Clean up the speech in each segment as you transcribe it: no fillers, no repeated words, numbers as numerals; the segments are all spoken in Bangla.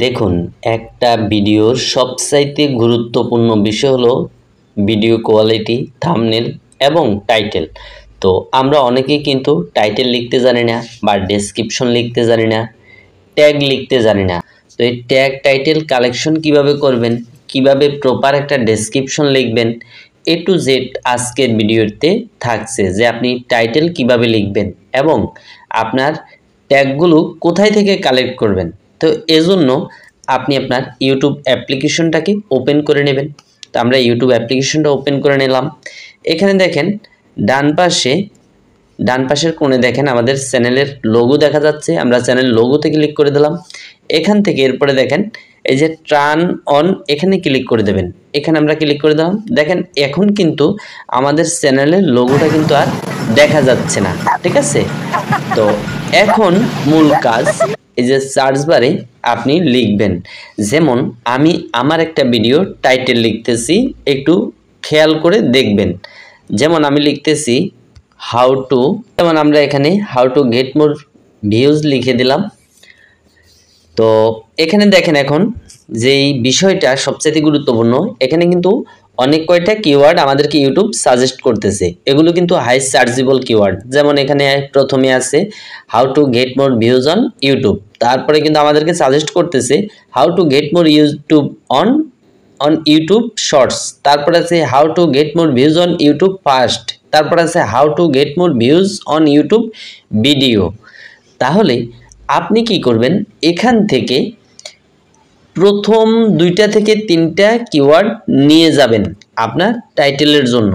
দেখুন, একটা ভিডিওর সবচাইতে গুরুত্বপূর্ণ বিষয় হলো ভিডিও কোয়ালিটি, থাম্বনেল এবং টাইটেল। তো আমরা অনেকেই কিন্তু টাইটেল লিখতে জানি না বা ডেসক্রিপশন লিখতে জানি না, ট্যাগ লিখতে জানি না। তো এই ট্যাগ টাইটেল কালেকশন কিভাবে করবেন, কিভাবে প্রপার একটা ডেসক্রিপশন লিখবেন, এ টু জেড আজকের ভিডিওতে থাকছে যে আপনি টাইটেল কিভাবে লিখবেন এবং আপনার ট্যাগগুলো কোথায় থেকে কালেক্ট করবেন। তো এজন্য আপনি আপনার ইউটিউব অ্যাপ্লিকেশনটাকে ওপেন করে নেবেন। তো আমরা ইউটিউব অ্যাপ্লিকেশনটা ওপেন করে নিলাম। এখানে দেখেন ডান পাশের কোণে দেখেন আমাদের চ্যানেলের লোগো দেখা যাচ্ছে। আমরা চ্যানেল লোগোতে ক্লিক করে দিলাম। এখান থেকে এরপরে দেখেন এই যে টার্ন অন, এখানে ক্লিক করে দেবেন। এখানে আমরা ক্লিক করে দিলাম। দেখেন এখন কিন্তু আমাদের চ্যানেলের লোগোটা কিন্তু আর দেখা যাচ্ছে না, ঠিক আছে। তো এখন মূল কাজ, এই যে সার্চ বারে আপনি লিখবেন, যেমন আমি আমার একটা ভিডিও টাইটেল লিখতেছি, একটু খেয়াল করে দেখবেন। যেমন আমি লিখতেছি হাউ টু, যেমন আমরা এখানে how to get more views লিখে দিলাম। তো এখানে দেখেন এখন যেই বিষয়টা সবচেয়ে গুরুত্বপূর্ণ, এখানে কিন্তু অনেক কয়টা কিওয়ার্ড আমাদেরকে ইউটিউব সাজেস্ট করতেছে। এগুলো কিন্তু হাই সার্চেবল কিওয়ার্ড। যেমন এখানে প্রথমে আছে how to get more views on YouTube, তারপরে কিন্তু আমাদেরকে সাজেস্ট করতেছে how to get more YouTube on YouTube shorts, তারপরে আছে how to get more views on YouTube first, তারপর আছে how to get more views on YouTube video. তাহলে আপনি কি করবেন, এখান থেকে প্রথম 2টা থেকে 3টা কিওয়ার্ড নিয়ে যাবেন আপনার টাইটেলের জন্য।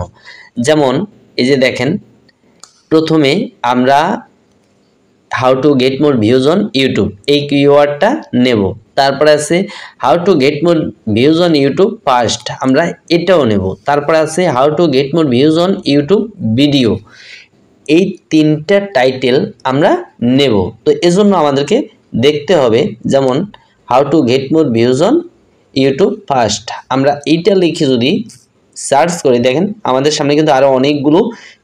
যেমন এই যে দেখেন প্রথমে আমরা how to get more views on YouTube এই কিওয়ার্ডটা নেব। তারপরে আছে how to get more views on YouTube first, আমরা এটাও নেব। তারপরে আছে how to get more views on YouTube video. এই 3টা টাইটেল আমরা নেব। তো এজন্য আমাদেরকে দেখতে হবে, যেমন how to get more views on YouTube first, আমরা এইটা লিখে যদি সার্চ করি, দেখেন আমাদের সামনে কিন্তু আরও অনেকগুলো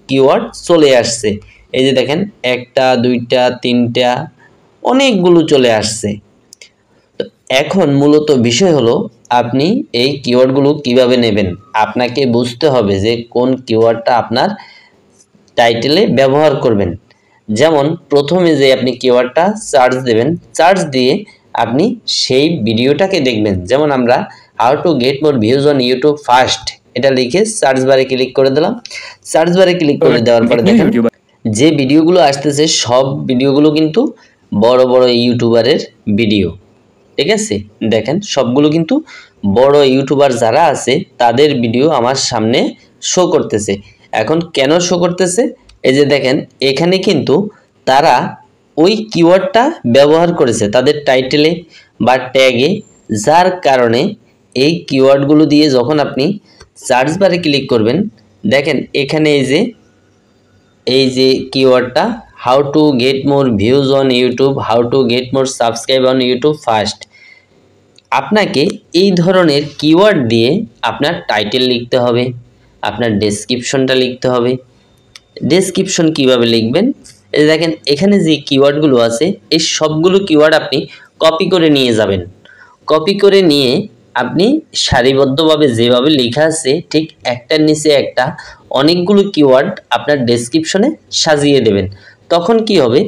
কিওয়ার্ড চলে আসছে। এই যে দেখেন 1টা 2টা 3টা অনেকগুলো চলে আসছে। তো এখন মূলত বিষয় হলো আপনি এই কিওয়ার্ডগুলো কিভাবে নেবেন। আপনাকে বুঝতে হবে যে কোন কিওয়ার্ডটা আপনার টাইটেলে ব্যবহার করবেন। যেমন প্রথমে যে আপনি কিওয়ার্ডটা সার্চ দেবেন, সার্চ দিয়ে আপনি সেই ভিডিওটাকে দেখবেন। যেমন আমরা how to get more views on YouTube first এটা লিখে সার্চ বারে ক্লিক করে দিলাম। সার্চ বারে ক্লিক করে দেওয়ার পরে দেখেন যে ভিডিওগুলো আসতেছে সব ভিডিওগুলো কিন্তু বড় বড় ইউটিউবারের ভিডিও, ঠিক আছে। দেখেন সবগুলো কিন্তু বড় ইউটিউবার যারা আছে তাদের ভিডিও আমার সামনে শো করতেছে। এখন কেন শো করতেছে, এই যে দেখেন এখানে কিন্তু তারা ওই কিওয়ার্ডটা ব্যবহার করেছে তাদের টাইটেলে বা ট্যাগে, যার কারণে এই কিওয়ার্ডগুলো দিয়ে যখন আপনি সার্চ বারে ক্লিক করবেন, দেখেন এখানে এই যে কিওয়ার্ডটা how to get more views on YouTube, how to get more subscribe on YouTube first, আপনাকে এই ধরনের কিওয়ার্ড দিয়ে আপনার টাইটেল লিখতে হবে, আপনার ডেসক্রিপশনটা লিখতে হবে। ডেসক্রিপশন কিভাবে লিখবেন, এই দেখেন এখানে যে কিওয়ার্ডগুলো আছে এই সবগুলো কিওয়ার্ড আপনি কপি করে নিয়ে যাবেন। কপি করে নিয়ে আপনি সারিবদ্ধভাবে যেভাবে লেখা আছে ঠিক একটার নিচে একটা অনেকগুলো কিওয়ার্ড আপনার ডেসক্রিপশনে সাজিয়ে দেবেন। তখন কি হবে,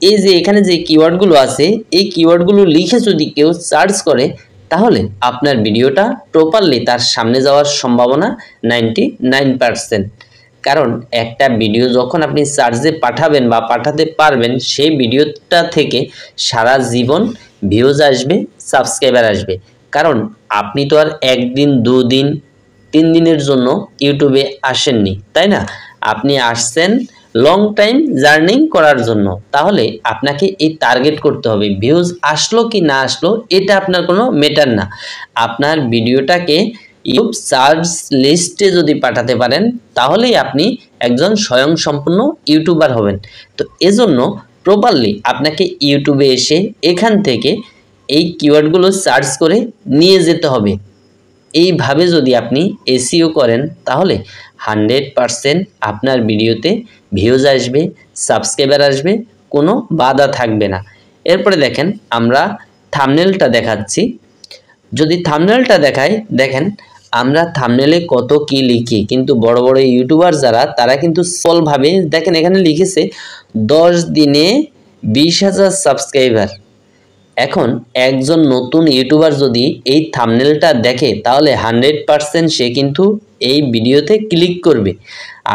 এই যে এখানে যে কিওয়ার্ডগুলো আছে এই কিওয়ার্ডগুলো লিখে যদি কেউ সার্চ করে, তাহলে আপনার ভিডিওটা প্রপারলি তার সামনে যাওয়ার সম্ভাবনা 99%। কারণ একটা ভিডিও যখন আপনি সার্চে পাঠাবেন বা পাঠাতে পারবেন, সেই ভিডিওটা থেকে সারা জীবন ভিউজ আসবে, সাবস্ক্রাইবার আসবে। কারণ আপনি তো আর 1 দিন 2 দিন 3 দিনের জন্য ইউটিউবে আসেননি, তাই না? আপনি আসছেন লং টাইম জার্নি করার জন্য। তাহলে আপনাকে এই টার্গেট করতে হবে, ভিউজ আসলো কি না আসলো এটা আপনার কোনো ম্যাটার না। আপনার ভিডিওটাকে ইউটিউব সার্চ লিস্টে যদি পাঠাতে পারেন, তাহলেই আপনি একজন স্বয়ংসম্পূর্ণ ইউটিউবার হবেন। তো এজন্য প্রপারলি আপনাকে ইউটিউবে এসে এখান থেকে এই কিওয়ার্ডগুলো সার্চ করে নিয়ে যেতে হবে। এইভাবে যদি আপনি এসইও করেন, তাহলে 100% আপনার ভিডিওতে ভিউজ আসবে, সাবস্ক্রাইবার আসবে, কোনো বাধা থাকবে না। এরপরে দেখেন আমরা থাম্বনেলটা দেখাচ্ছি। যদি থাম্বনেলটা দেখাই, দেখেন আমরা থাম্বনেলে কত কি লিখি, কিন্তু বড় বড় ইউটিউবার যারা তারা কিন্তু সলভাবে দেখেন এখানে লিখেছে 10 দিনে 20,000 সাবস্ক্রাইবার। এখন একজন নতুন ইউটিউবার যদি এই থাম্বনেলটা দেখে তাহলে 100% সে কিন্তু এই ভিডিওতে ক্লিক করবে।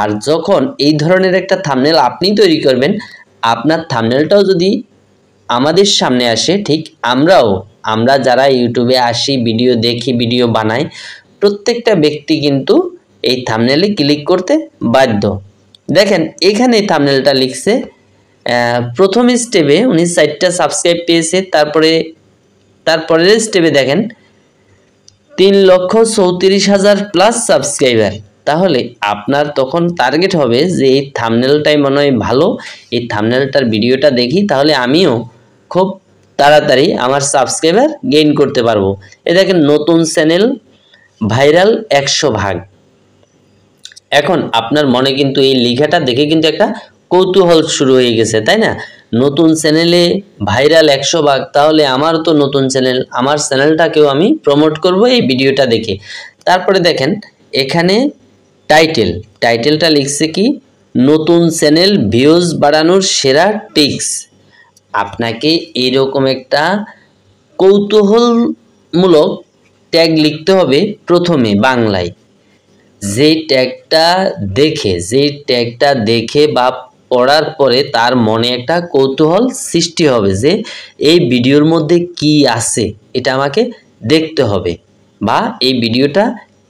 আর যখন এই ধরনের একটা থাম্বনেল আপনি তৈরি করবেন, আপনার থাম্বনেলটাও যদি আমাদের সামনে আসে, ঠিক আমরা যারা ইউটিউবে আসি, ভিডিও দেখি, ভিডিও বানাই, প্রত্যেকটা ব্যক্তি কিন্তু এই থাম্বনেলে ক্লিক করতে বাধ্য। দেখেন এখানে থাম্বনেলটা লিখছে প্রথম স্টেপে উনি 4টা সাবস্ক্রাইব পেয়েছে, তারপরের স্টেপে দেখেন 3,34,000 প্লাস সাবস্ক্রাইবার। তাহলে আপনার তখন টার্গেট হবে যে এই থাম্বনেলটাই মনে হয় ভালো, এই থাম্বনেলটার ভিডিওটা দেখি, তাহলে আমিও খুব তাড়াতাড়ি আমার সাবস্ক্রাইবার গেইন করতে পারবো। এ দেখেন নতুন চ্যানেল ভাইরাল 100 ভাগ। এখন আপনার মনে কিন্তু এই লেখাটা দেখে কিন্তু একটা কৌতূহল শুরু হয়ে গেছে, তাই না? নতুন চ্যানেলে ভাইরাল 100 ভাগ, তাহলে আমারও তো নতুন চ্যানেল, আমার চ্যানেলটাকেও আমি প্রমোট করব এই ভিডিওটা দেখে। তারপরে দেখেন এখানে টাইটেলটা লিখছে কি, নতুন চ্যানেল ভিউজ বাড়ানোর সেরা টিপস। আপনাকে এইরকম একটা কৌতূহলমূলক ট্যাগ লিখতে হবে প্রথমে বাংলায়। যে ট্যাগটা দেখে বা পড়ার পরে তার মনে একটা কৌতূহল সৃষ্টি হবে যে এই ভিডিওর মধ্যে কি আছে, এটা আমাকে দেখতে হবে, বা এই ভিডিওটা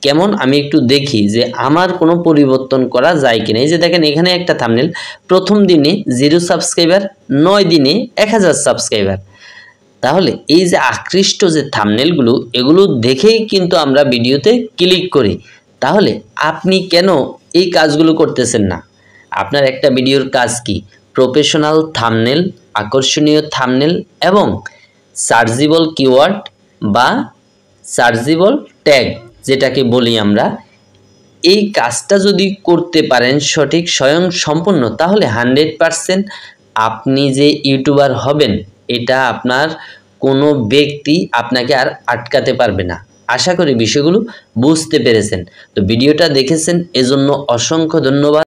কেমন আমি একটু দেখি যে আমার কোনো পরিবর্তন করা যায় কিনা। এই যে দেখেন এখানে একটা থাম্বনেল, প্রথম দিনে 0 সাবস্ক্রাইবার, 9 দিনে 1000 সাবস্ক্রাইবার। তাহলে এই যে আকৃষ্ট যে থাম্বনেলগুলো, এগুলো দেখেই কিন্তু আমরা ভিডিওতে ক্লিক করি। তাহলে আপনি কেন এই কাজগুলো করতেছেন না? আপনার একটা ভিডিওর কাজ কি? প্রফেশনাল থাম্বনেল, আকর্ষণীয় থাম্বনেল এবং সার্চেবল কিওয়ার্ড বা সার্চেবল ট্যাগ যেটাকে বলি আমরা, এই কাজটা যদি করতে পারেন সঠিক স্বয়ংসম্পূর্ণ, তাহলে 100% আপনি যে ইউটিউবার হবেন এটা আপনার কোনো ব্যক্তি আপনাকে আর আটকাতে পারবে না। আশা করি বিষয়গুলো বুঝতে পেরেছেন। তো ভিডিওটা দেখেছেন এজন্য অসংখ্য ধন্যবাদ।